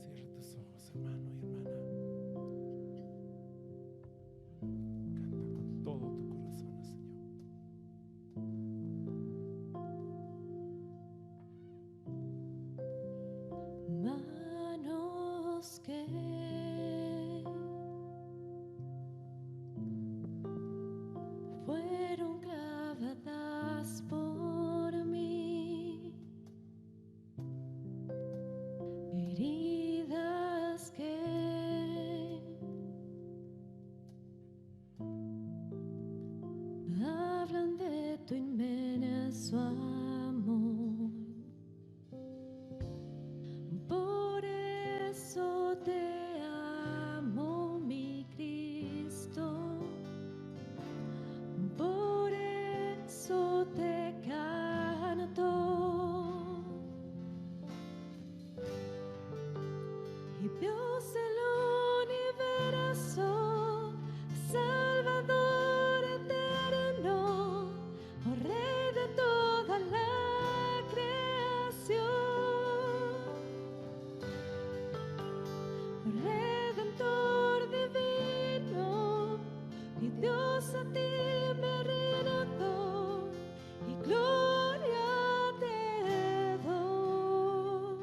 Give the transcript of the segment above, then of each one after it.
Cierra tus ojos, hermano y hermana. Canta con todo tu corazón al Señor. Manos que fueron clavadas por mí, heridas que hablan de tu inmenso amor. Por eso te amo, mi Cristo. Por eso te canto. Y Dios del universo, Salvador eterno, oh Rey de toda la creación, Redentor divino, mi Dios a ti me rindo y gloria te doy.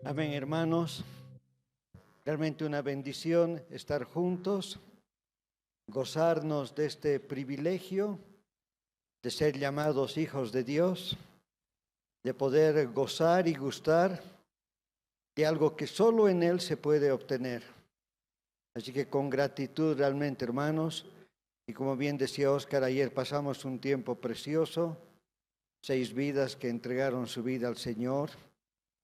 Amén, hermanos. Realmente una bendición estar juntos, gozarnos de este privilegio de ser llamados hijos de Dios, de poder gozar y gustar de algo que solo en Él se puede obtener. Así que con gratitud realmente, hermanos, y como bien decía Óscar, ayer pasamos un tiempo precioso, 6 vidas que entregaron su vida al Señor,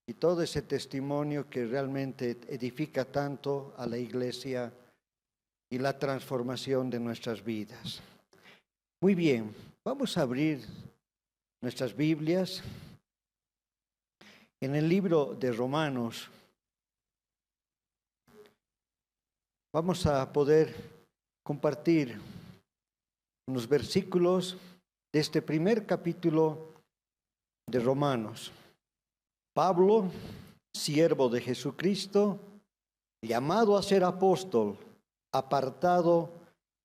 y todo ese testimonio que realmente edifica tanto a la iglesia y la transformación de nuestras vidas. Muy bien, vamos a abrir nuestras Biblias en el libro de Romanos. Vamos a poder compartir unos versículos de este primer capítulo de Romanos. Pablo, siervo de Jesucristo, llamado a ser apóstol, apartado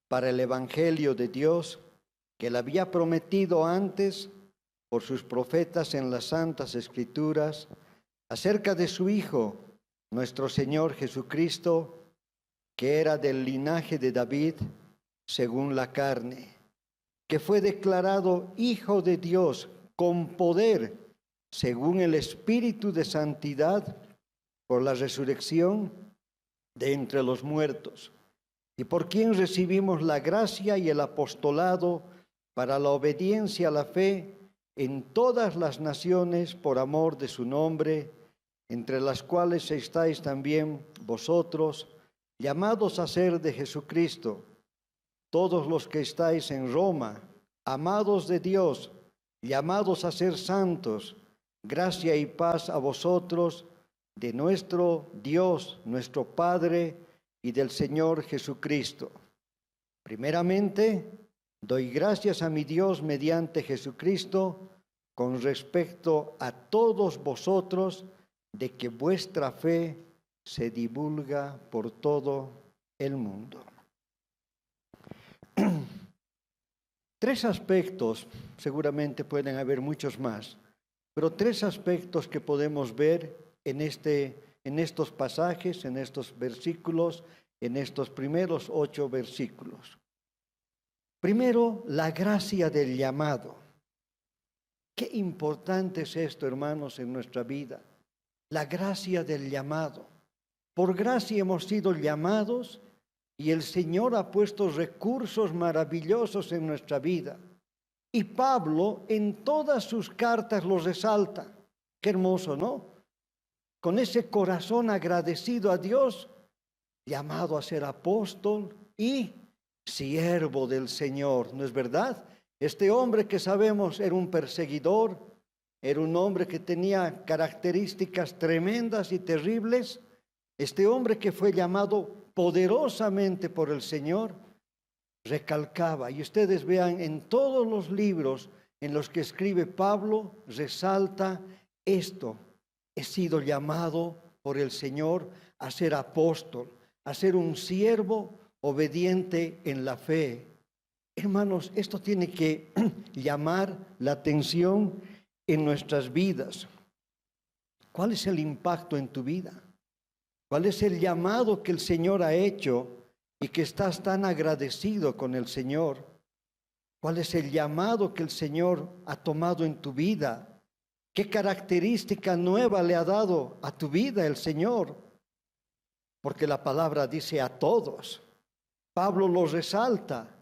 para el evangelio de Dios, que le había prometido antes por sus profetas en las santas escrituras, acerca de su Hijo, nuestro Señor Jesucristo, que era del linaje de David, según la carne, que fue declarado Hijo de Dios con poder, según el Espíritu de Santidad, por la resurrección de entre los muertos, y por quien recibimos la gracia y el apostolado para la obediencia a la fe en todas las naciones por amor de su nombre, entre las cuales estáis también vosotros, llamados a ser de Jesucristo, todos los que estáis en Roma, amados de Dios, llamados a ser santos, gracia y paz a vosotros, de nuestro Dios, nuestro Padre, y del Señor Jesucristo. Primeramente, doy gracias a mi Dios mediante Jesucristo, con respecto a todos vosotros, de que vuestra fe se divulga por todo el mundo. 3 aspectos, seguramente pueden haber muchos más, pero 3 aspectos que podemos ver en estos pasajes, en estos versículos, en estos primeros 8 versículos. Primero, la gracia del llamado. Qué importante es esto, hermanos, en nuestra vida. La gracia del llamado. Por gracia hemos sido llamados y el Señor ha puesto recursos maravillosos en nuestra vida. Y Pablo en todas sus cartas los resalta. Qué hermoso, ¿no? Con ese corazón agradecido a Dios, llamado a ser apóstol y siervo del Señor, ¿no es verdad? Este hombre que sabemos era un perseguidor, era un hombre que tenía características tremendas y terribles. Este hombre que fue llamado poderosamente por el Señor, recalcaba, y ustedes vean en todos los libros en los que escribe Pablo, resalta esto: he sido llamado por el Señor a ser apóstol, a ser un siervo obediente en la fe. Hermanos, esto tiene que llamar la atención en nuestras vidas. ¿Cuál es el impacto en tu vida? ¿Cuál es el llamado que el Señor ha hecho y que estás tan agradecido con el Señor? ¿Cuál es el llamado que el Señor ha tomado en tu vida? ¿Qué característica nueva le ha dado a tu vida el Señor? Porque la palabra dice a todos. Pablo lo resalta.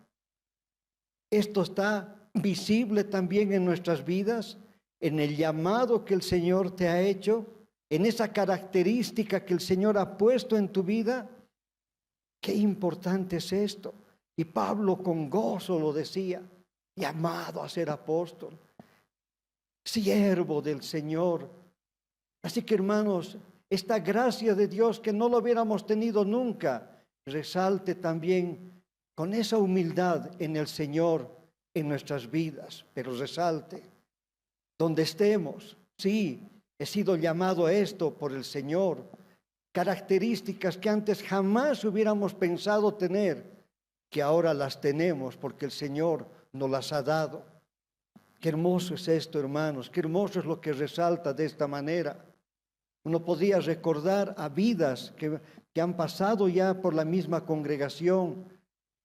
Esto está visible también en nuestras vidas, en el llamado que el Señor te ha hecho, en esa característica que el Señor ha puesto en tu vida. Qué importante es esto. Y Pablo con gozo lo decía: llamado a ser apóstol, siervo del Señor. Así que, hermanos, esta gracia de Dios que no lo hubiéramos tenido nunca, resalte también con esa humildad en el Señor en nuestras vidas, pero resalte donde estemos. Sí, he sido llamado a esto por el Señor. Características que antes jamás hubiéramos pensado tener, que ahora las tenemos porque el Señor nos las ha dado. Qué hermoso es esto, hermanos, qué hermoso es lo que resalta de esta manera. Uno podría recordar a vidas que han pasado ya por la misma congregación,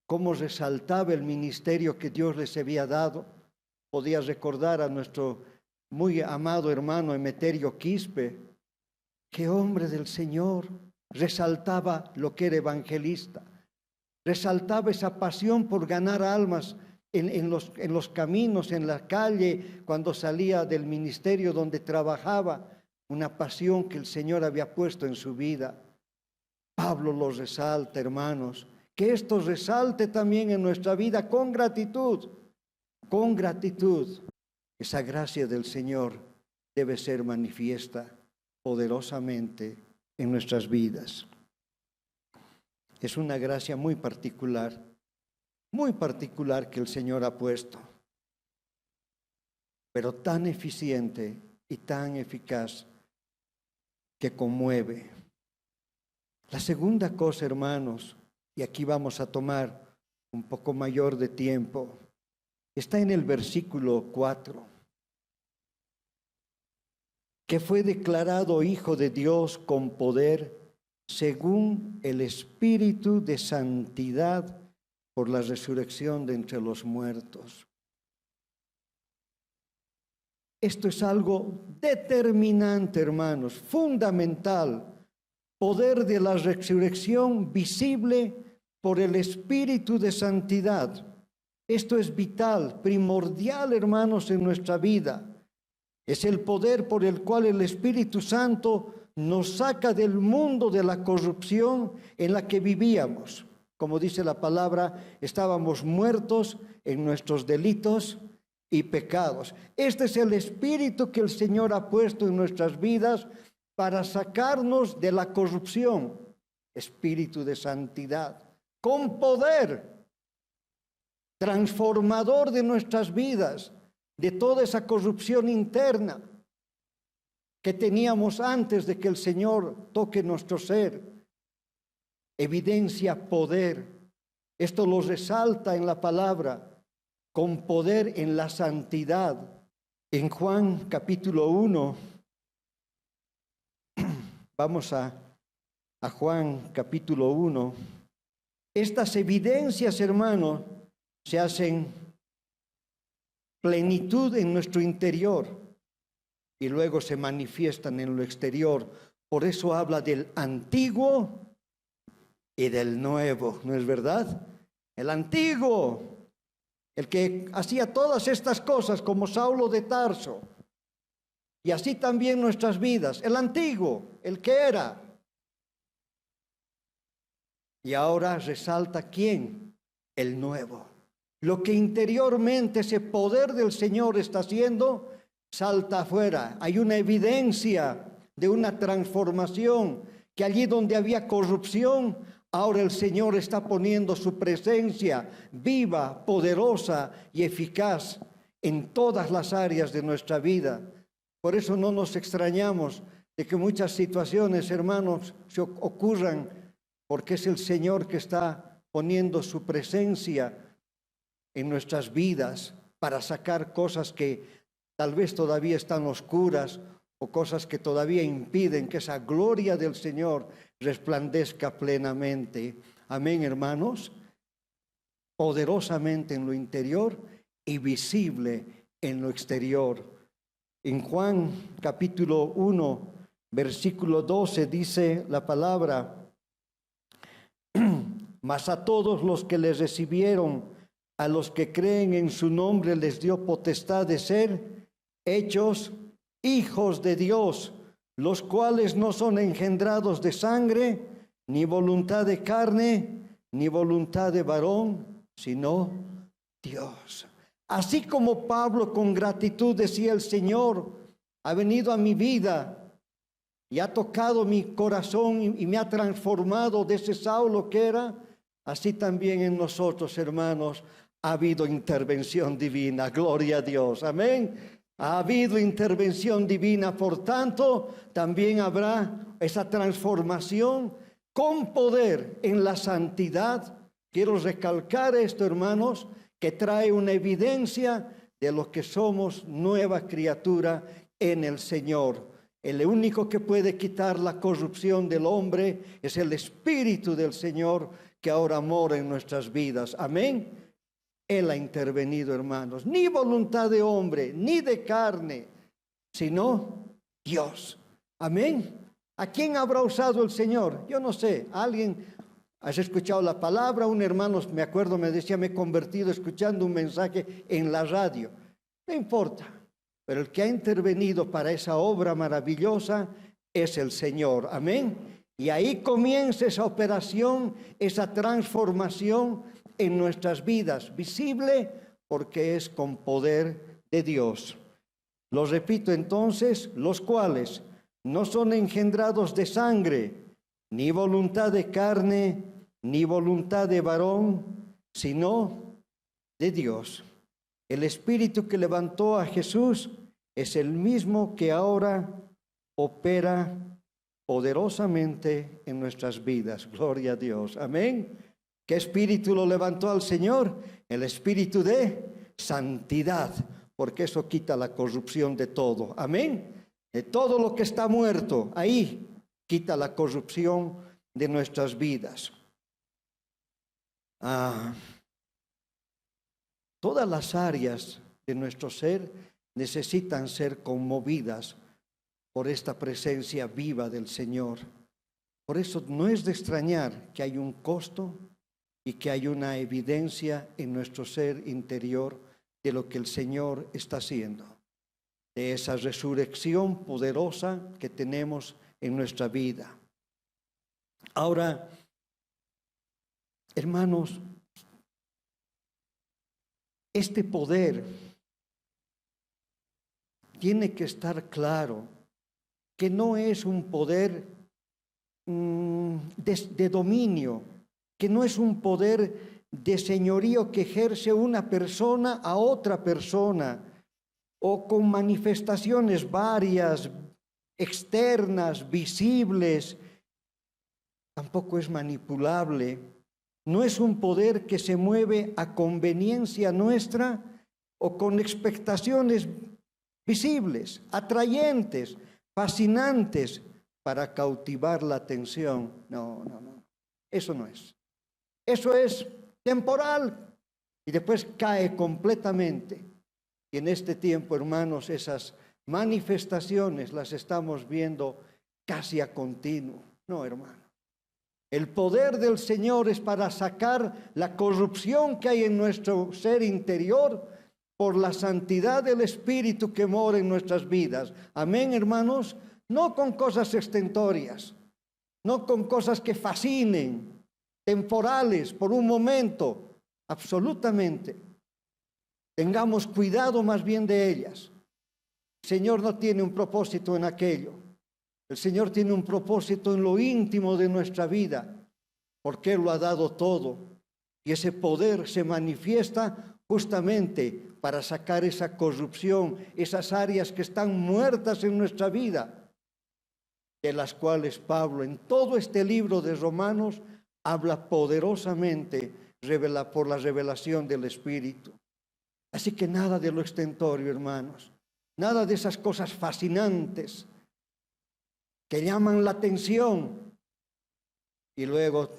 cómo resaltaba el ministerio que Dios les había dado. Podía recordar a nuestro muy amado hermano Emeterio Quispe, que hombre del Señor, resaltaba lo que era evangelista, resaltaba esa pasión por ganar almas en los caminos, en la calle, cuando salía del ministerio donde trabajaba, una pasión que el Señor había puesto en su vida. Pablo los resalta, hermanos, que esto resalte también en nuestra vida con gratitud, con gratitud. Esa gracia del Señor debe ser manifiesta poderosamente en nuestras vidas. Es una gracia muy particular que el Señor ha puesto, pero tan eficiente y tan eficaz que conmueve. La segunda cosa, hermanos, y aquí vamos a tomar un poco mayor de tiempo, está en el versículo 4. Que fue declarado Hijo de Dios con poder según el Espíritu de santidad por la resurrección de entre los muertos. Esto es algo determinante, hermanos, fundamental. Poder de la resurrección visible por el Espíritu de santidad. Esto es vital, primordial, hermanos, en nuestra vida. Es el poder por el cual el Espíritu Santo nos saca del mundo de la corrupción en la que vivíamos. Como dice la palabra, estábamos muertos en nuestros delitos y pecados. Este es el Espíritu que el Señor ha puesto en nuestras vidas para sacarnos de la corrupción. Espíritu de santidad, con poder transformador de nuestras vidas, de toda esa corrupción interna que teníamos antes de que el Señor toque nuestro ser. Evidencia poder. Esto lo resalta en la palabra, con poder en la santidad. En Juan capítulo 1, vamos a Juan capítulo 1. Estas evidencias, hermanos, se hacen plenitud en nuestro interior y luego se manifiestan en lo exterior. Por eso habla del antiguo y del nuevo, ¿no es verdad? El antiguo, el que hacía todas estas cosas como Saulo de Tarso, y así también nuestras vidas. El antiguo, el que era. Y ahora resalta ¿quién? El nuevo. Lo que interiormente ese poder del Señor está haciendo, salta afuera. Hay una evidencia de una transformación, que allí donde había corrupción, ahora el Señor está poniendo su presencia viva, poderosa y eficaz en todas las áreas de nuestra vida. Por eso no nos extrañamos de que muchas situaciones, hermanos, se ocurran, porque es el Señor que está poniendo su presencia en nuestras vidas para sacar cosas que tal vez todavía están oscuras o cosas que todavía impiden que esa gloria del Señor resplandezca plenamente. Amén, hermanos. Poderosamente en lo interior y visible en lo exterior. En Juan capítulo 1, versículo 12 dice la palabra: mas a todos los que les recibieron, a los que creen en su nombre, les dio potestad de ser hechos hijos de Dios, los cuales no son engendrados de sangre, ni voluntad de carne, ni voluntad de varón, sino Dios. Así como Pablo con gratitud decía: el Señor ha venido a mi vida y ha tocado mi corazón y me ha transformado de ese Saulo que era, así también en nosotros, hermanos, ha habido intervención divina. Gloria a Dios. Amén. Ha habido intervención divina, por tanto, también habrá esa transformación con poder en la santidad. Quiero recalcar esto, hermanos, que trae una evidencia de lo que somos nueva criatura en el Señor. El único que puede quitar la corrupción del hombre es el Espíritu del Señor que ahora mora en nuestras vidas. Amén. Él ha intervenido, hermanos. Ni voluntad de hombre, ni de carne, sino Dios. Amén. ¿A quién habrá usado el Señor? Yo no sé. ¿Alguien has escuchado la palabra? Un hermano, me acuerdo, me decía, me he convertido escuchando un mensaje en la radio. No importa. Pero el que ha intervenido para esa obra maravillosa es el Señor. Amén. Y ahí comienza esa operación, esa transformación en nuestras vidas, visible porque es con poder de Dios. Lo repito entonces, los cuales no son engendrados de sangre, ni voluntad de carne, ni voluntad de varón, sino de Dios. El Espíritu que levantó a Jesús es el mismo que ahora opera poderosamente en nuestras vidas. Gloria a Dios. Amén. ¿Qué espíritu lo levantó al Señor? El espíritu de santidad, porque eso quita la corrupción de todo. Amén. De todo lo que está muerto, ahí quita la corrupción de nuestras vidas. Todas las áreas de nuestro ser necesitan ser conmovidas por esta presencia viva del Señor. Por eso no es de extrañar que hay un costo y que hay una evidencia en nuestro ser interior de lo que el Señor está haciendo, de esa resurrección poderosa que tenemos en nuestra vida. Ahora, hermanos, este poder tiene que estar claro que no es un poder de dominio, que no es un poder de señorío que ejerce una persona a otra persona, o con manifestaciones varias, externas, visibles. Tampoco es manipulable. No es un poder que se mueve a conveniencia nuestra o con expectaciones visibles, atrayentes, fascinantes para cautivar la atención. No. Eso no es. Eso es temporal y después cae completamente. Y en este tiempo, hermanos, esas manifestaciones las estamos viendo casi a continuo. No, hermano. El poder del Señor es para sacar la corrupción que hay en nuestro ser interior por la santidad del Espíritu que mora en nuestras vidas. Amén, hermanos. No con cosas extentorias, no con cosas que fascinen, temporales, por un momento, absolutamente. Tengamos cuidado más bien de ellas. El Señor no tiene un propósito en aquello. El Señor tiene un propósito en lo íntimo de nuestra vida, porque Él lo ha dado todo. Y ese poder se manifiesta justamente para sacar esa corrupción, esas áreas que están muertas en nuestra vida, de las cuales Pablo en todo este libro de Romanos habla poderosamente por la revelación del Espíritu. Así que nada de lo extentorio, hermanos, nada de esas cosas fascinantes que llaman la atención y luego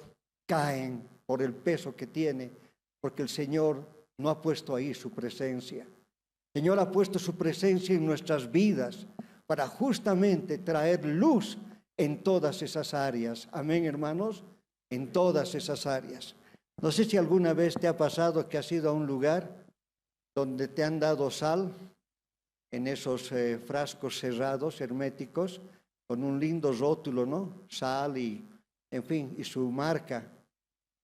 caen por el peso que tiene, porque el Señor no ha puesto ahí su presencia. El Señor ha puesto su presencia en nuestras vidas para justamente traer luz en todas esas áreas. Amén, hermanos, en todas esas áreas. No sé si alguna vez te ha pasado que has ido a un lugar donde te han dado sal en esos frascos cerrados, herméticos, con un lindo rótulo, ¿no? Sal y, en fin, y su marca.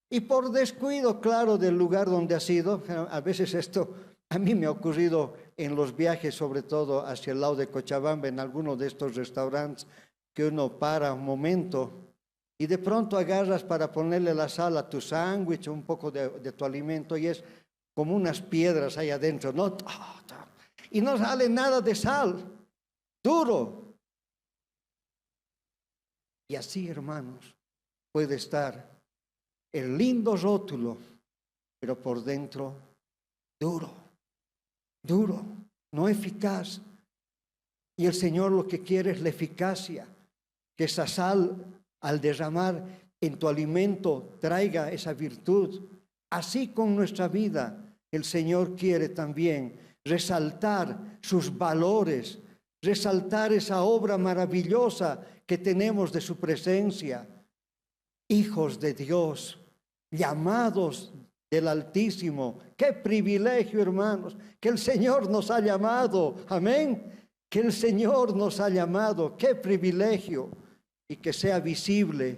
Y por descuido, claro, del lugar donde has ido, a veces esto a mí me ha ocurrido en los viajes, sobre todo hacia el lado de Cochabamba, en alguno de estos restaurantes, que uno para un momento y de pronto agarras para ponerle la sal a tu sándwich, un poco de tu alimento, y es como unas piedras ahí adentro, ¿no? Y no sale nada de sal, duro. Y así, hermanos, puede estar el lindo rótulo, pero por dentro duro, no eficaz. Y el Señor lo que quiere es la eficacia, que esa sal al derramar en tu alimento traiga esa virtud. Así con nuestra vida, el Señor quiere también resaltar sus valores, resaltar esa obra maravillosa que tenemos de su presencia. Hijos de Dios, llamados del Altísimo. ¡Qué privilegio, hermanos! Que el Señor nos ha llamado. Amén. Que el Señor nos ha llamado. ¡Qué privilegio! Y que sea visible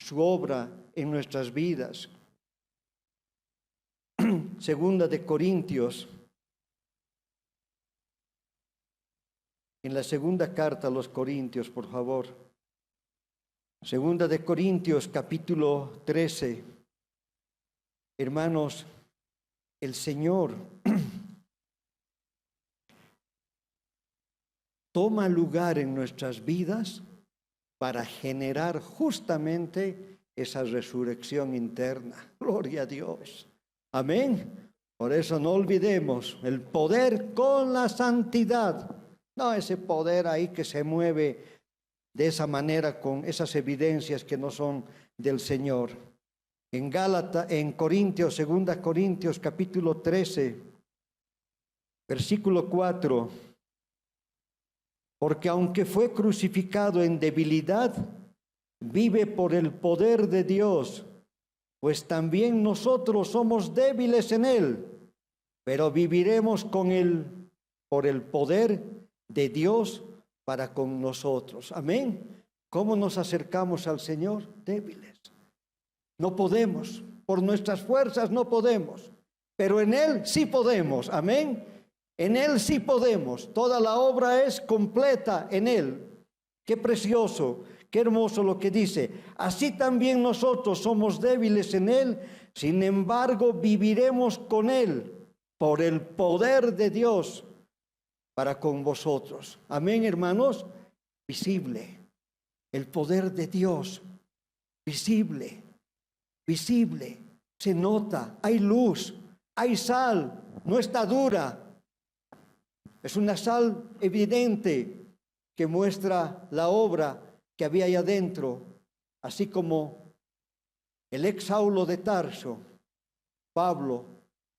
su obra en nuestras vidas. Segunda de Corintios. En la segunda carta a los Corintios, por favor. Segunda de Corintios, capítulo 13. Hermanos, el Señor toma lugar en nuestras vidas para generar justamente esa resurrección interna. Gloria a Dios. Amén. Por eso no olvidemos el poder con la santidad. No ese poder ahí que se mueve de esa manera con esas evidencias que no son del Señor. En Corintios, 2 Corintios, capítulo 13, versículo 4. Porque aunque fue crucificado en debilidad, vive por el poder de Dios, pues también nosotros somos débiles en Él, pero viviremos con Él por el poder de Dios para con nosotros. Amén. ¿Cómo nos acercamos al Señor? Débiles. No podemos, por nuestras fuerzas no podemos, pero en Él sí podemos. Amén. En Él sí podemos. Toda la obra es completa en Él. Qué precioso, qué hermoso lo que dice. Así también nosotros somos débiles en Él, sin embargo viviremos con Él por el poder de Dios para con vosotros. Amén, hermanos. Visible. El poder de Dios. Visible. Visible. Se nota. Hay luz. Hay sal. No está dura. Es una sal evidente que muestra la obra que había ahí adentro, así como el ex Saulo de Tarso, Pablo,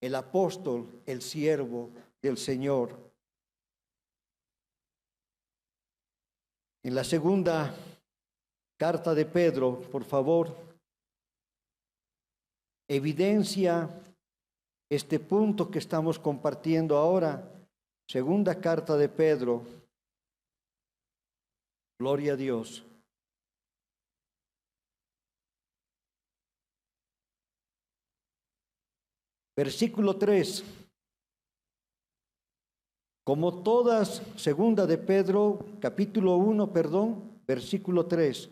el apóstol, el siervo del Señor. En la segunda carta de Pedro, por favor, evidencia este punto que estamos compartiendo ahora. Segunda carta de Pedro. Gloria a Dios. Versículo 3. Como todas, segunda de Pedro, capítulo 1, versículo 3.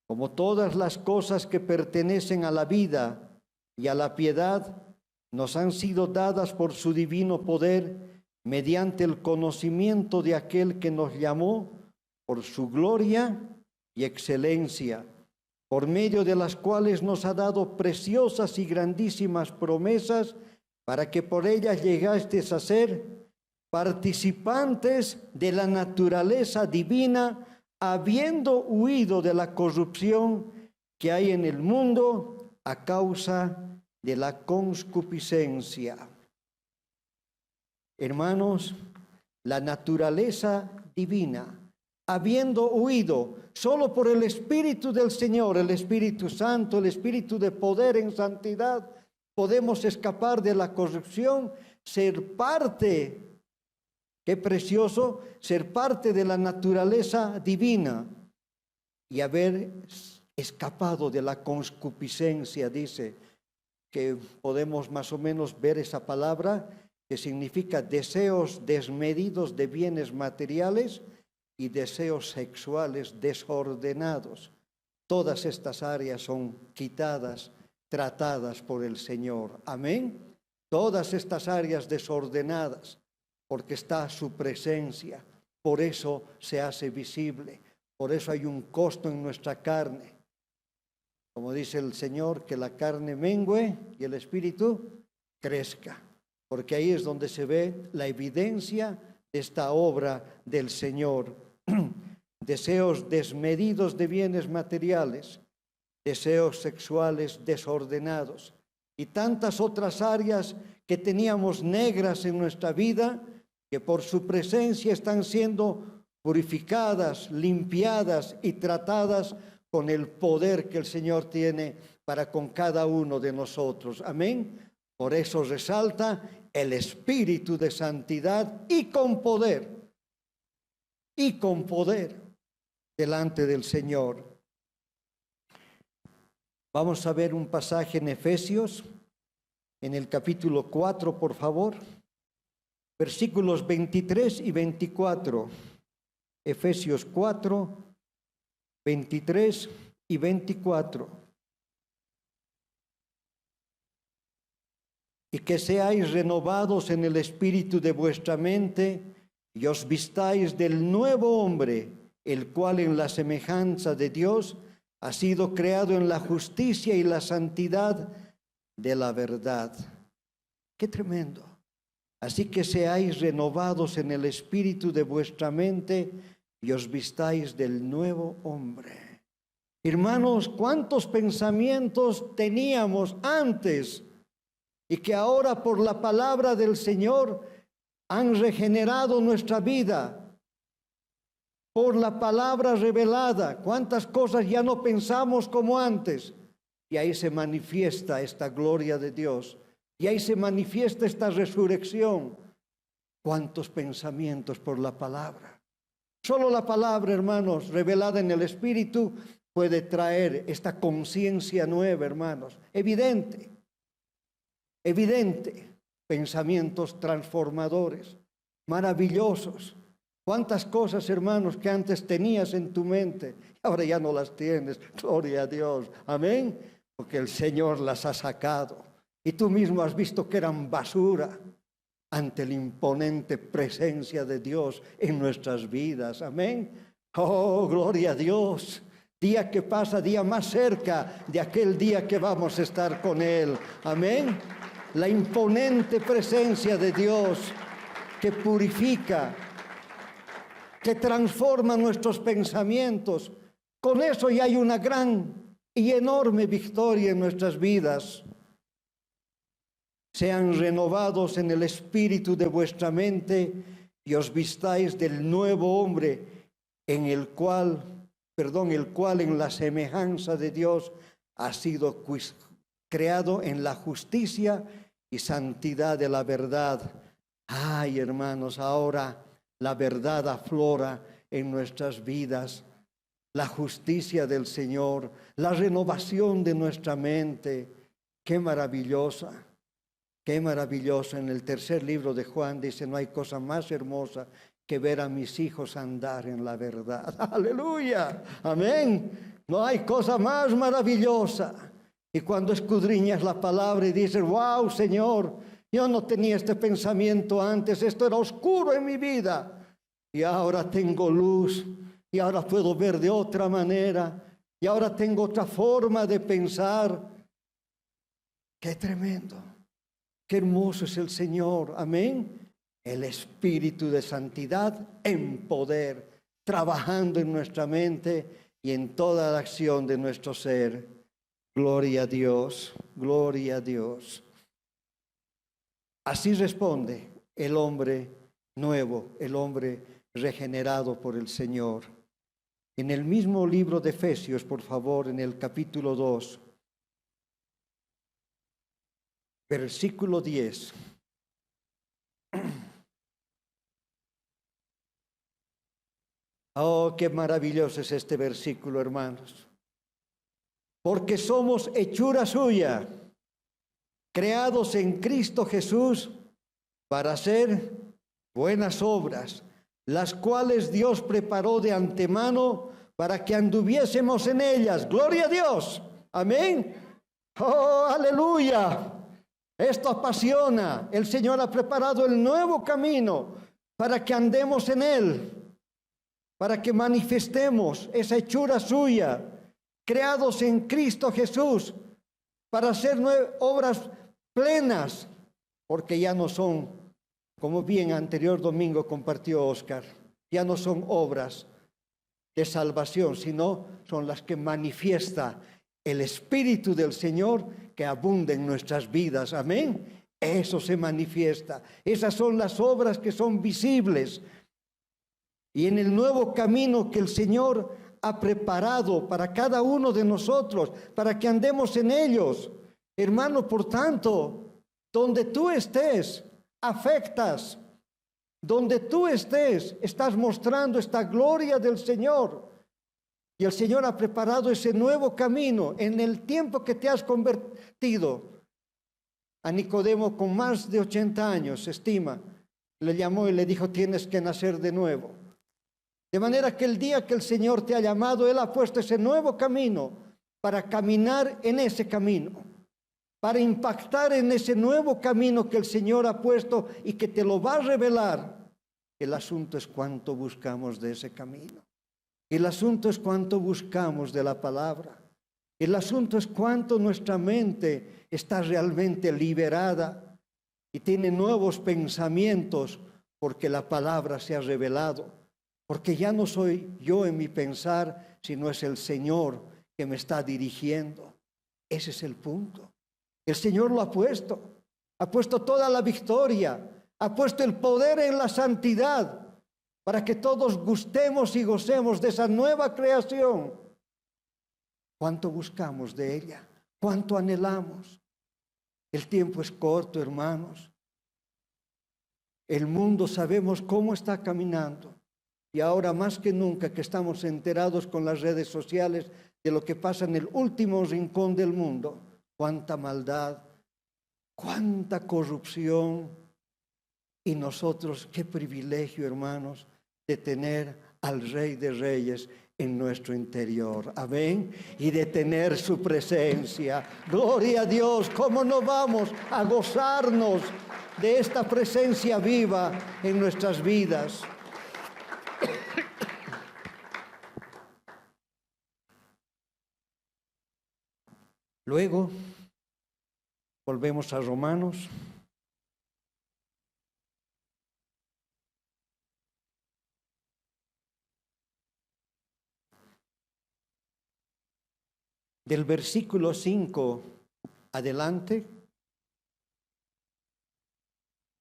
Como todas las cosas que pertenecen a la vida y a la piedad nos han sido dadas por su divino poder, mediante el conocimiento de aquel que nos llamó por su gloria y excelencia, por medio de las cuales nos ha dado preciosas y grandísimas promesas, para que por ellas llegasteis a ser participantes de la naturaleza divina, habiendo huido de la corrupción que hay en el mundo a causa de la concupiscencia. Hermanos, la naturaleza divina, habiendo huido solo por el Espíritu del Señor, el Espíritu Santo, el Espíritu de poder en santidad, podemos escapar de la corrupción, ser parte, qué precioso, ser parte de la naturaleza divina y haber escapado de la concupiscencia. Dice que podemos más o menos ver esa palabra que significa deseos desmedidos de bienes materiales y deseos sexuales desordenados. Todas estas áreas son quitadas, tratadas por el Señor. Amén. Todas estas áreas desordenadas, porque está su presencia. Por eso se hace visible. Por eso hay un costo en nuestra carne. Como dice el Señor, que la carne mengüe y el espíritu crezca. Porque ahí es donde se ve la evidencia de esta obra del Señor. Deseos desmedidos de bienes materiales, deseos sexuales desordenados y tantas otras áreas que teníamos negras en nuestra vida, que por su presencia están siendo purificadas, limpiadas y tratadas con el poder que el Señor tiene para con cada uno de nosotros. Amén. Por eso resalta el espíritu de santidad y con poder delante del Señor. Vamos a ver un pasaje en Efesios, en el capítulo 4, por favor, versículos 23 y 24. Efesios 4, 23 y 24. Y que seáis renovados en el espíritu de vuestra mente y os vistáis del nuevo hombre, el cual en la semejanza de Dios ha sido creado en la justicia y la santidad de la verdad. ¡Qué tremendo! Así que seáis renovados en el espíritu de vuestra mente y os vistáis del nuevo hombre. Hermanos, ¿cuántos pensamientos teníamos antes y que ahora por la palabra del Señor han regenerado nuestra vida? Por la palabra revelada, cuántas cosas ya no pensamos como antes. Y ahí se manifiesta esta gloria de Dios. Y ahí se manifiesta esta resurrección. Cuántos pensamientos por la palabra. Solo la palabra, hermanos, revelada en el Espíritu, puede traer esta conciencia nueva, hermanos. Evidente. Pensamientos transformadores, maravillosos. ¿Cuántas cosas, hermanos, que antes tenías en tu mente, ahora ya no las tienes? Gloria a Dios. Amén. Porque el Señor las ha sacado. Y tú mismo has visto que eran basura ante la imponente presencia de Dios en nuestras vidas. Amén. Oh, gloria a Dios. Día que pasa, día más cerca de aquel día que vamos a estar con Él. Amén. La imponente presencia de Dios que purifica, que transforma nuestros pensamientos. Con eso ya hay una gran y enorme victoria en nuestras vidas. Sean renovados en el espíritu de vuestra mente y os vistáis del nuevo hombre, el cual en la semejanza de Dios ha sido creado en la justicia y santidad de la verdad. Ay, hermanos, ahora la verdad aflora en nuestras vidas, la justicia del Señor, la renovación de nuestra mente. Qué maravillosa, qué maravillosa. En el tercer libro de Juan dice, no hay cosa más hermosa que ver a mis hijos andar en la verdad. Aleluya, amén. No hay cosa más maravillosa. Y cuando escudriñas la palabra y dices, wow, Señor, yo no tenía este pensamiento antes, esto era oscuro en mi vida. Y ahora tengo luz, y ahora puedo ver de otra manera, y ahora tengo otra forma de pensar. ¡Qué tremendo! ¡Qué hermoso es el Señor! Amén. El espíritu de santidad en poder, trabajando en nuestra mente y en toda la acción de nuestro ser. Gloria a Dios, gloria a Dios. Así responde el hombre nuevo, el hombre regenerado por el Señor. En el mismo libro de Efesios, por favor, en el capítulo 2, versículo 10. Oh, qué maravilloso es este versículo, hermanos. Porque somos hechura suya, creados en Cristo Jesús para hacer buenas obras, las cuales Dios preparó de antemano para que anduviésemos en ellas. ¡Gloria a Dios! Amén. ¡Oh, aleluya! Esto apasiona. El Señor ha preparado el nuevo camino para que andemos en Él, para que manifestemos esa hechura suya, creados en Cristo Jesús, para hacer obras plenas, porque ya no son Como bien anterior domingo compartió Oscar, ya no son obras de salvación, sino son las que manifiesta el Espíritu del Señor que abunda en nuestras vidas. Amén. Eso se manifiesta. Esas son las obras que son visibles. Y en el nuevo camino que el Señor ha preparado para cada uno de nosotros, para que andemos en ellos. Hermano, por tanto, donde tú estés, afectas. Donde tú estés, estás mostrando esta gloria del Señor. Y el Señor ha preparado ese nuevo camino en el tiempo que te has convertido. A Nicodemo, con más de 80 años, se estima, le llamó y le dijo, tienes que nacer de nuevo. De manera que el día que el Señor te ha llamado, Él ha puesto ese nuevo camino para caminar en ese camino, para impactar en ese nuevo camino que el Señor ha puesto y que te lo va a revelar. El asunto es cuánto buscamos de ese camino. El asunto es cuánto buscamos de la palabra. El asunto es cuánto nuestra mente está realmente liberada y tiene nuevos pensamientos porque la palabra se ha revelado. Porque ya no soy yo en mi pensar, sino es el Señor que me está dirigiendo. Ese es el punto. El Señor lo ha puesto toda la victoria, ha puesto el poder en la santidad, para que todos gustemos y gocemos de esa nueva creación. ¿Cuánto buscamos de ella? ¿Cuánto anhelamos? El tiempo es corto, hermanos. El mundo sabemos cómo está caminando. Y ahora más que nunca que estamos enterados con las redes sociales de lo que pasa en el último rincón del mundo. Cuánta maldad, cuánta corrupción. Y nosotros, qué privilegio, hermanos, de tener al Rey de Reyes en nuestro interior. Amén. Y de tener su presencia. Gloria a Dios. ¿Cómo no vamos a gozarnos de esta presencia viva en nuestras vidas? Luego, volvemos a Romanos. Del versículo 5 adelante,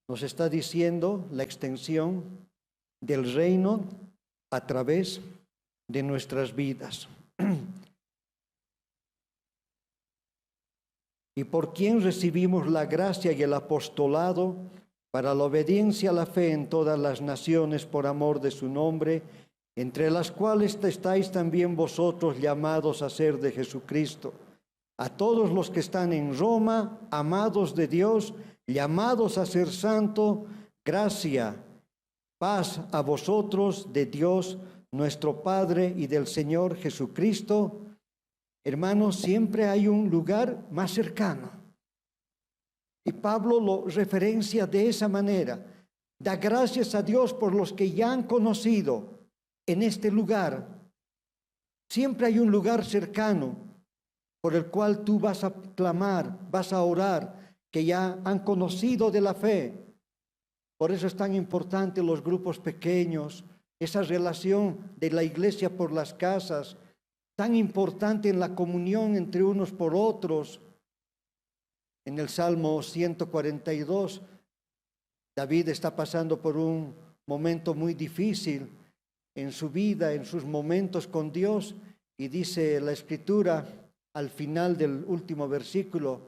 nos está diciendo la extensión del reino a través de nuestras vidas. Y por quien recibimos la gracia y el apostolado para la obediencia a la fe en todas las naciones por amor de su nombre, entre las cuales estáis también vosotros llamados a ser de Jesucristo. A todos los que están en Roma, amados de Dios, llamados a ser santo, gracia, paz a vosotros de Dios, nuestro Padre, y del Señor Jesucristo. Hermanos, siempre hay un lugar más cercano. Y Pablo lo referencia de esa manera. Da gracias a Dios por los que ya han conocido en este lugar. Siempre hay un lugar cercano por el cual tú vas a clamar, vas a orar, que ya han conocido de la fe. Por eso es tan importante los grupos pequeños, esa relación de la iglesia por las casas, tan importante en la comunión entre unos por otros. En el Salmo 142, David está pasando por un momento muy difícil en su vida, en sus momentos con Dios, y dice la Escritura al final del último versículo: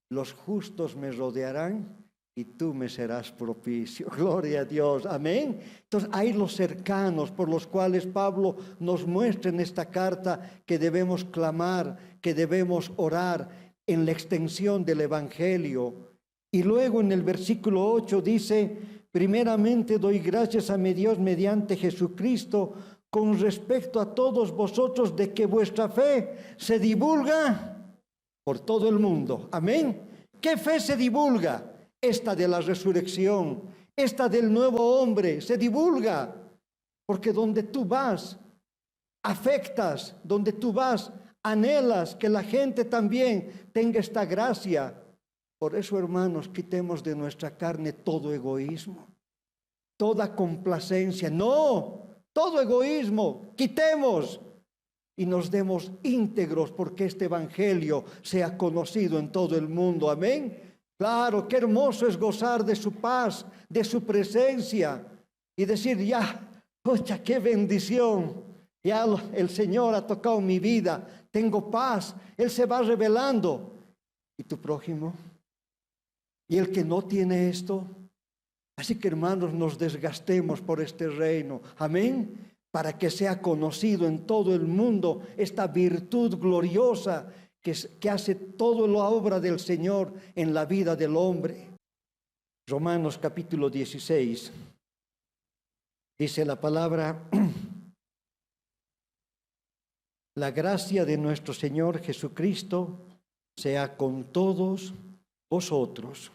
los justos me rodearán y tú me serás propicio. Gloria a Dios, amén. Entonces hay los cercanos por los cuales Pablo nos muestra en esta carta que debemos clamar, que debemos orar en la extensión del Evangelio. Y luego en el versículo 8 dice: primeramente doy gracias a mi Dios mediante Jesucristo con respecto a todos vosotros, de que vuestra fe se divulga por todo el mundo. Amén. ¿Qué fe se divulga? Esta de la resurrección, esta del nuevo hombre, se divulga. Porque donde tú vas, afectas, donde tú vas, anhelas que la gente también tenga esta gracia. Por eso, hermanos, quitemos de nuestra carne todo egoísmo, toda complacencia. No, todo egoísmo, quitemos y nos demos íntegros porque este evangelio sea conocido en todo el mundo. Amén. Claro, qué hermoso es gozar de su paz, de su presencia y decir, ya, ocha, qué bendición. Ya el Señor ha tocado mi vida, tengo paz, Él se va revelando. ¿Y tu prójimo? ¿Y el que no tiene esto? Así que, hermanos, nos desgastemos por este reino. Amén. Para que sea conocido en todo el mundo esta virtud gloriosa que hace toda la obra del Señor en la vida del hombre. Romanos capítulo 16. Dice la palabra: la gracia de nuestro Señor Jesucristo sea con todos vosotros.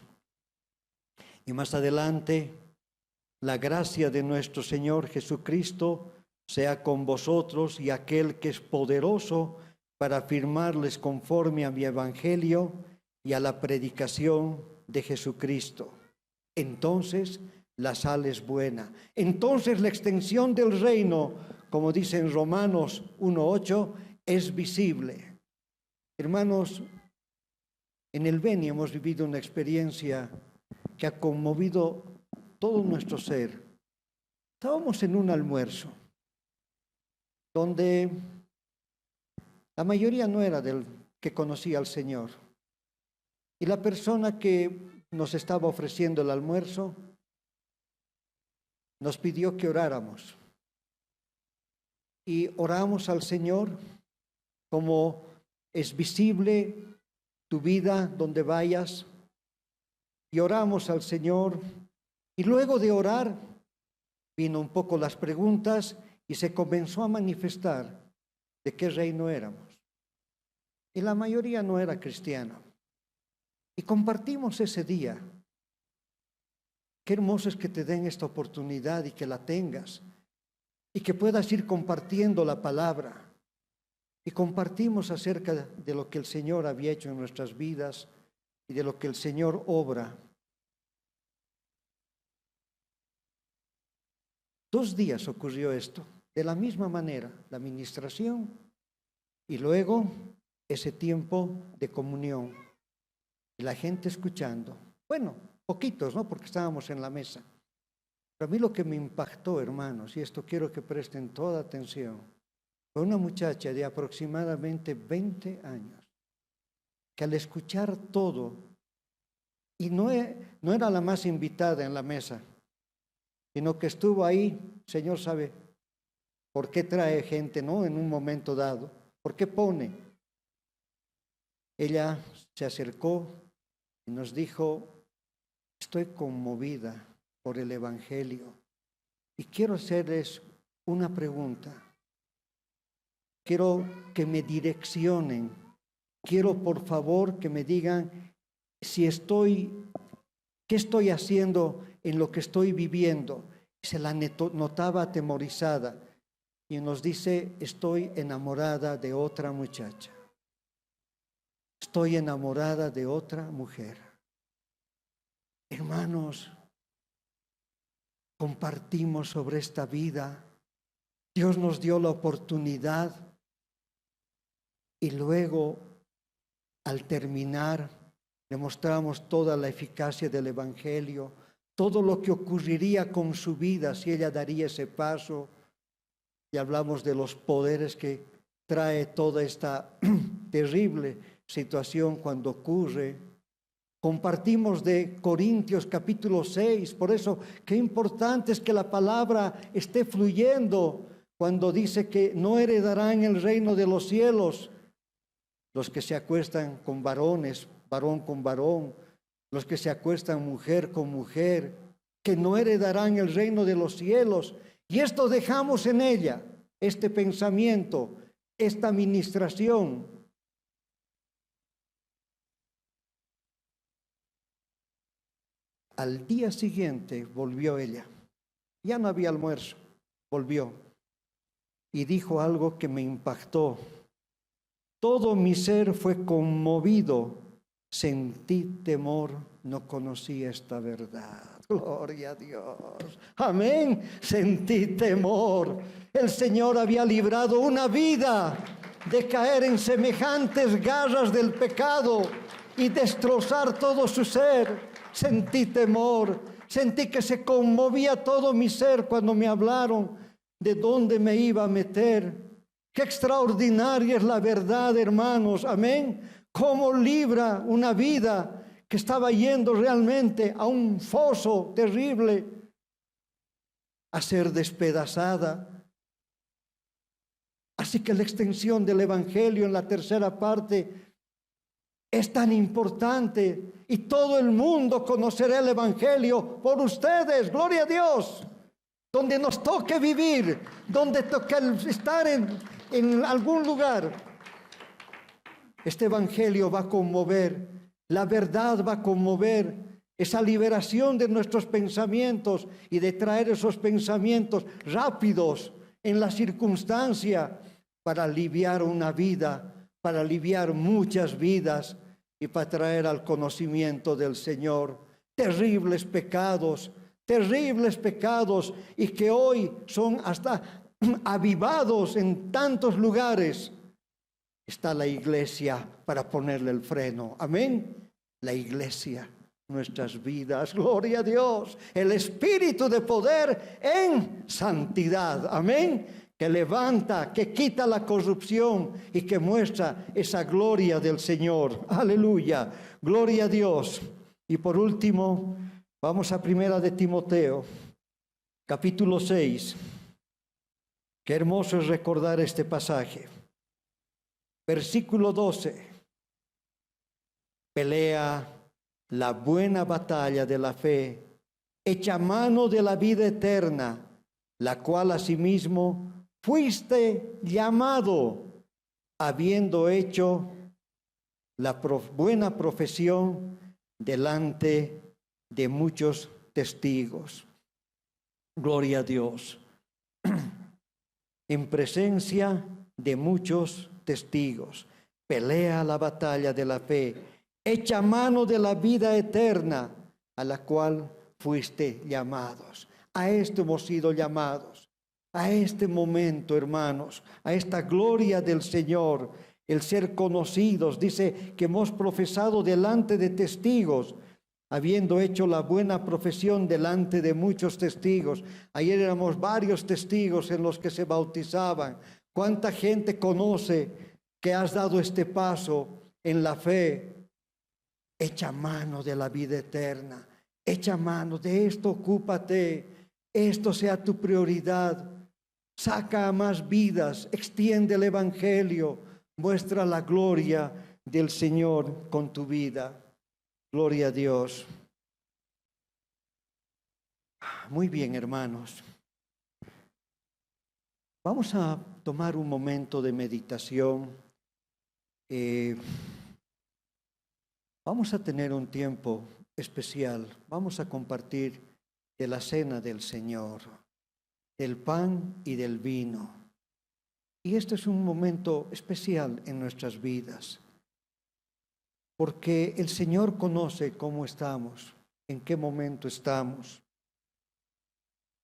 Y más adelante, la gracia de nuestro Señor Jesucristo sea con vosotros y aquel que es poderoso para afirmarles conforme a mi evangelio y a la predicación de Jesucristo. Entonces la sal es buena. Entonces la extensión del reino, como dice en Romanos 1:8, es visible. Hermanos, en el Beni hemos vivido una experiencia que ha conmovido todo nuestro ser. Estábamos en un almuerzo donde la mayoría no era del que conocía al Señor. Y la persona que nos estaba ofreciendo el almuerzo nos pidió que oráramos. Y oramos al Señor como es visible tu vida donde vayas. Y oramos al Señor. Y luego de orar, vino un poco las preguntas y se comenzó a manifestar de qué reino éramos. Y la mayoría no era cristiana. Y compartimos ese día. Qué hermoso es que te den esta oportunidad y que la tengas. Y que puedas ir compartiendo la palabra. Y compartimos acerca de lo que el Señor había hecho en nuestras vidas y de lo que el Señor obra. 2 días ocurrió esto, de la misma manera, la administración y luego ese tiempo de comunión. Y la gente escuchando. Bueno, poquitos, ¿no? Porque estábamos en la mesa. Pero a mí lo que me impactó, hermanos, y esto quiero que presten toda atención, fue una muchacha de aproximadamente 20 años, que al escuchar todo, y no era la más invitada en la mesa, sino que estuvo ahí, Señor sabe por qué trae gente, ¿no? En un momento dado, ¿por qué pone? Ella se acercó y nos dijo, estoy conmovida por el Evangelio y quiero hacerles una pregunta. Quiero que me direccionen, quiero por favor que me digan ¿qué estoy haciendo en lo que estoy viviendo? Se la notaba atemorizada y nos dice, estoy enamorada de otra muchacha. Estoy enamorada de otra mujer. Hermanos, compartimos sobre esta vida. Dios nos dio la oportunidad y luego, al terminar, demostramos toda la eficacia del Evangelio, todo lo que ocurriría con su vida si ella daría ese paso. Y hablamos de los poderes que trae toda esta terrible situación cuando ocurre. Compartimos de Corintios capítulo 6, por eso qué importante es que la palabra esté fluyendo cuando dice que no heredarán el reino de los cielos los que se acuestan con varones, varón con varón, los que se acuestan mujer con mujer, que no heredarán el reino de los cielos. Y esto dejamos en ella, este pensamiento, esta ministración. Al día siguiente volvió ella. Ya no había almuerzo, volvió. Y dijo algo que me impactó. Todo mi ser fue conmovido sentí temor, no conocí esta verdad. Gloria a Dios. Amén. Sentí temor. El Señor había librado una vida de caer en semejantes garras del pecado y destrozar todo su ser. Sentí temor. Sentí que se conmovía todo mi ser cuando me hablaron de dónde me iba a meter. Qué extraordinaria es la verdad, hermanos. Amén. Cómo libra una vida que estaba yendo realmente a un foso terrible, a ser despedazada. Así que la extensión del Evangelio en la tercera parte es tan importante, y todo el mundo conocerá el Evangelio por ustedes. Gloria a Dios. Donde nos toque vivir, donde toque estar en algún lugar, este Evangelio va a conmover, la verdad va a conmover, esa liberación de nuestros pensamientos y de traer esos pensamientos rápidos en la circunstancia para aliviar una vida, para aliviar muchas vidas y para traer al conocimiento del Señor. Terribles pecados y que hoy son hasta avivados en tantos lugares. Está la iglesia para ponerle el freno. Amén. La iglesia, nuestras vidas. Gloria a Dios. El espíritu de poder en santidad. Amén. Que levanta, que quita la corrupción y que muestra esa gloria del Señor. Aleluya. Gloria a Dios. Y por último, vamos a Primera de Timoteo, capítulo 6. Qué hermoso es recordar este pasaje. Versículo 12. Pelea la buena batalla de la fe, echa mano de la vida eterna, la cual asimismo fuiste llamado, habiendo hecho la buena profesión delante de muchos testigos. Gloria a Dios. En presencia de muchos testigos, pelea la batalla de la fe, echa mano de la vida eterna, a la cual fuiste llamados. A esto hemos sido llamados, a este momento, hermanos, a esta gloria del Señor, el ser conocidos. Dice que hemos profesado delante de testigos, habiendo hecho la buena profesión delante de muchos testigos. Ayer éramos varios testigos en los que se bautizaban. ¿Cuánta gente conoce que has dado este paso en la fe? Echa mano de la vida eterna. Echa mano de esto, ocúpate. Esto sea tu prioridad. Saca a más vidas, extiende el Evangelio, muestra la gloria del Señor con tu vida. Gloria a Dios. Muy bien, hermanos. Vamos a tomar un momento de meditación. Vamos a tener un tiempo especial. Vamos a compartir de la cena del Señor, del pan y del vino. Y este es un momento especial en nuestras vidas, porque el Señor conoce cómo estamos, en qué momento estamos,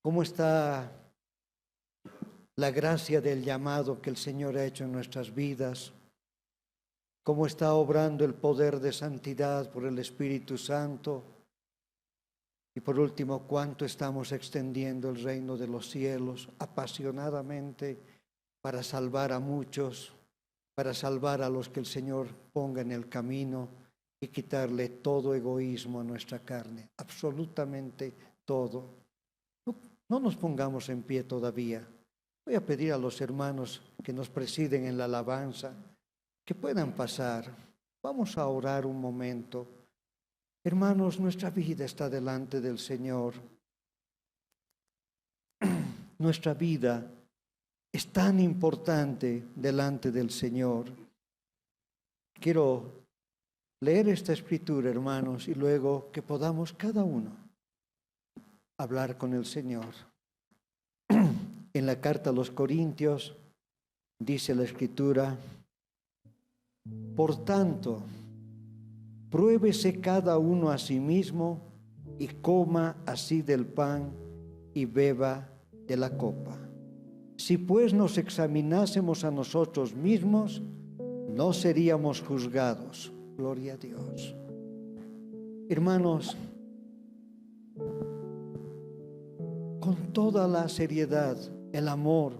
cómo está la gracia del llamado que el Señor ha hecho en nuestras vidas, cómo está obrando el poder de santidad por el Espíritu Santo. Y por último, cuánto estamos extendiendo el reino de los cielos apasionadamente para salvar a muchos, para salvar a los que el Señor ponga en el camino y quitarle todo egoísmo a nuestra carne, absolutamente todo. No nos pongamos en pie todavía. Voy a pedir a los hermanos que nos presiden en la alabanza que puedan pasar. Vamos a orar un momento. Hermanos, nuestra vida está delante del Señor. Nuestra vida es tan importante delante del Señor. Quiero leer esta escritura, hermanos, y luego que podamos cada uno hablar con el Señor. En la carta a los Corintios dice la escritura: por tanto, Pruébese cada uno a sí mismo y coma así del pan y beba de la copa. Si pues nos examinásemos a nosotros mismos, no seríamos juzgados. Gloria a Dios. Hermanos, con toda la seriedad, el amor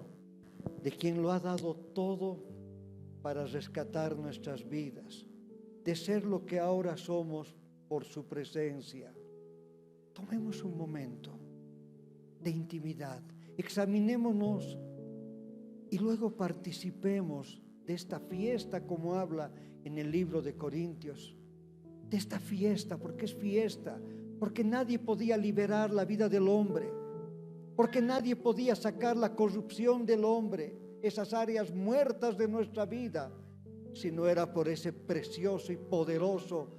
de quien lo ha dado todo para rescatar nuestras vidas, de ser lo que ahora somos por su presencia, tomemos un momento de intimidad, examinémonos y luego participemos de esta fiesta, como habla en el libro de Corintios, de esta fiesta, porque es fiesta, porque nadie podía liberar la vida del hombre, porque nadie podía sacar la corrupción del hombre, esas áreas muertas de nuestra vida, si no era por ese precioso y poderoso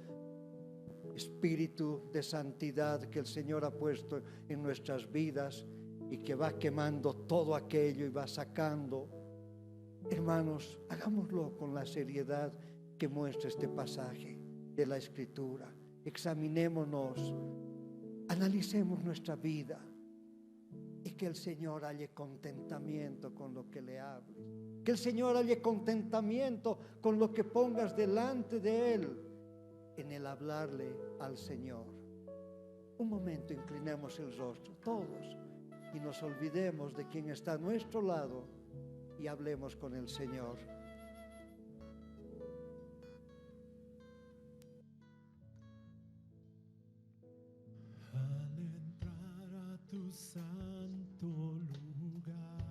Espíritu de santidad que el Señor ha puesto en nuestras vidas y que va quemando todo aquello y va sacando. Hermanos, hagámoslo con la seriedad que muestra este pasaje de la Escritura. Examinémonos, analicemos nuestra vida y que el Señor halle contentamiento con lo que le hables. Que el Señor halle contentamiento con lo que pongas delante de Él en el hablarle al Señor. Un momento, inclinemos el rostro todos y nos olvidemos de quien está a nuestro lado y hablemos con el Señor. Al entrar a tu santo lugar,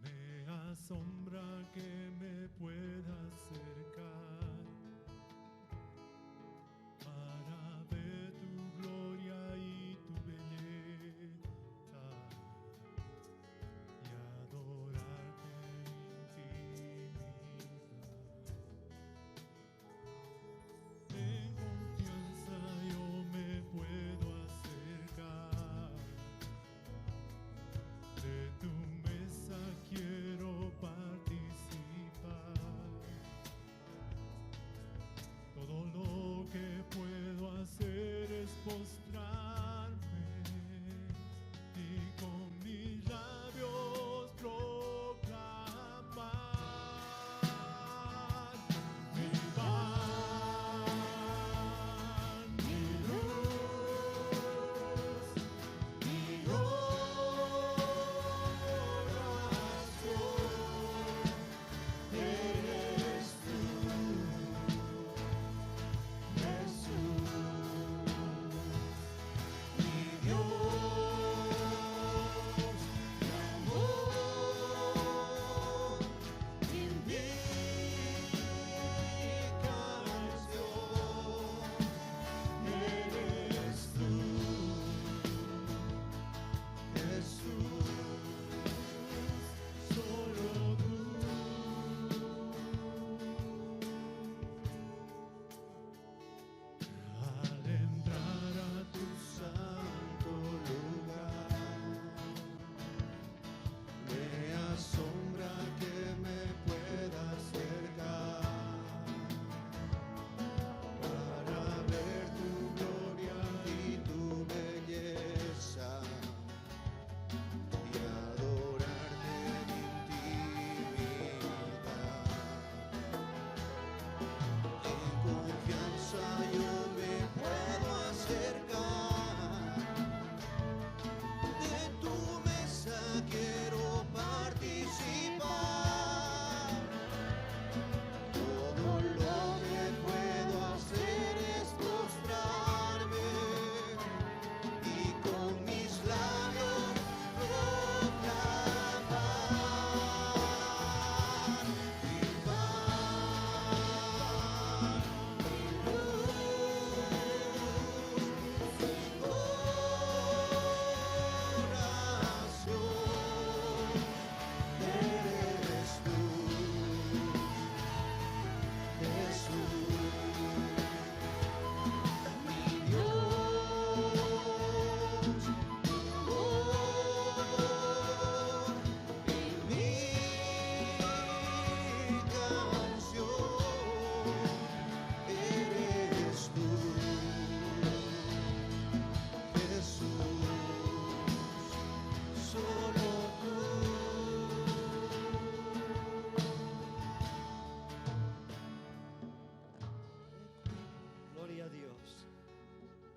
me asombra que me pueda acercar para ver tu gloria y tu belleza y adorarte infinita. En confianza yo me puedo acercar, de tu mesa quiero participar,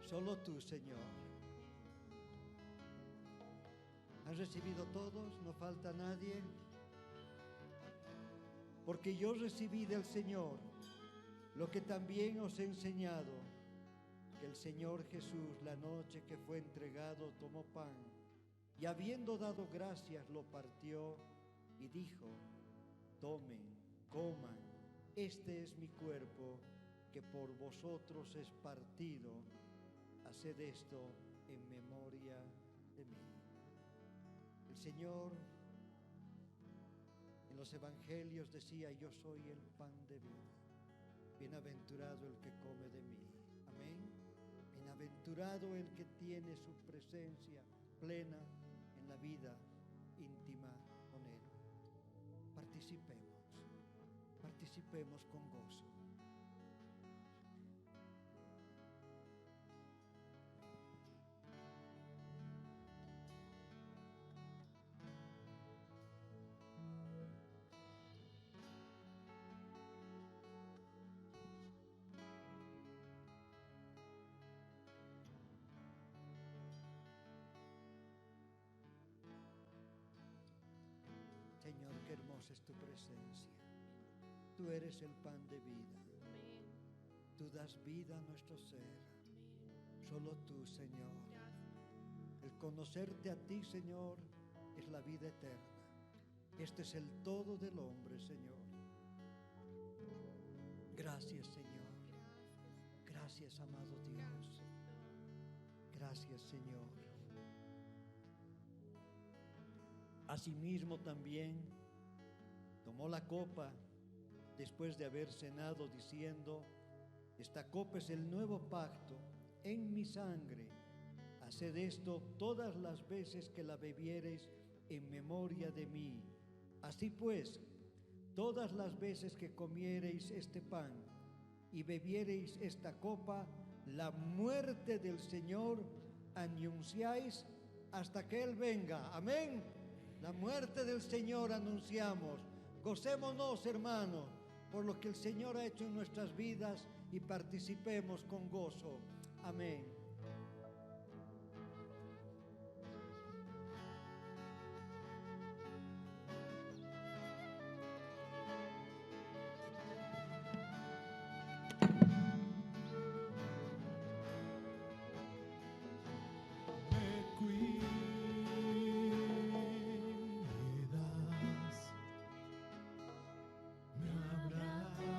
Solo tú, Señor. ¿Han recibido todos? ¿No falta nadie? Porque yo recibí del Señor lo que también os he enseñado, que el Señor Jesús, la noche que fue entregado, tomó pan y habiendo dado gracias, lo partió y dijo: tomen, coman, este es mi cuerpo que por vosotros es partido, haced esto en memoria de mí. El Señor en los evangelios decía: yo soy el pan de vida. Bienaventurado el que come de mí. Amén. Bienaventurado el que tiene su presencia plena en la vida íntima con Él. Participemos con gozo. Señor, qué hermosa es tu presencia. Tú eres el pan de vida. Amén. Tú das vida a nuestro ser. Amén. Solo tú, Señor. Gracias. El conocerte a ti, Señor, es la vida eterna. Este es el todo del hombre, Señor. Gracias, Señor. Gracias, amado Dios. Gracias, Señor. Asimismo también tomó la copa después de haber cenado, diciendo: esta copa es el nuevo pacto en mi sangre. Haced esto todas las veces que la bebiereis en memoria de mí. Así pues, todas las veces que comiereis este pan y bebiereis esta copa, la muerte del Señor anunciáis hasta que Él venga. Amén. La muerte del Señor anunciamos. Gocémonos, hermanos, por lo que el Señor ha hecho en nuestras vidas y participemos con gozo. Amén. Me cuidas, me abrazas,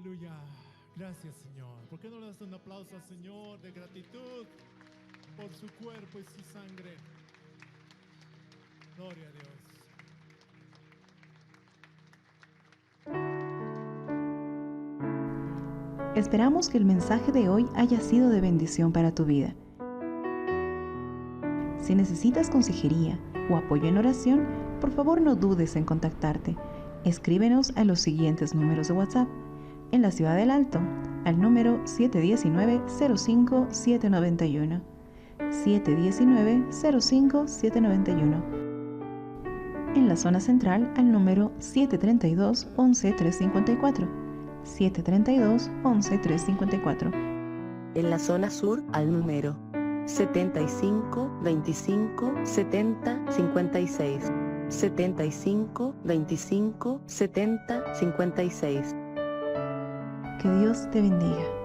Aleluya. Gracias, Señor. ¿Por qué no le das un aplauso al Señor de gratitud por su cuerpo y su sangre? Gloria a Dios. Esperamos que el mensaje de hoy haya sido de bendición para tu vida. Si necesitas consejería o apoyo en oración, por favor no dudes en contactarte. Escríbenos a los siguientes números de WhatsApp. En la Ciudad del Alto, al número 719-05-791. 719-05-791. En la zona central, al número 732-11-354. 732-11-354. En la zona sur, al número 75 25 70 56. 75 25 70 56. Que Dios te bendiga.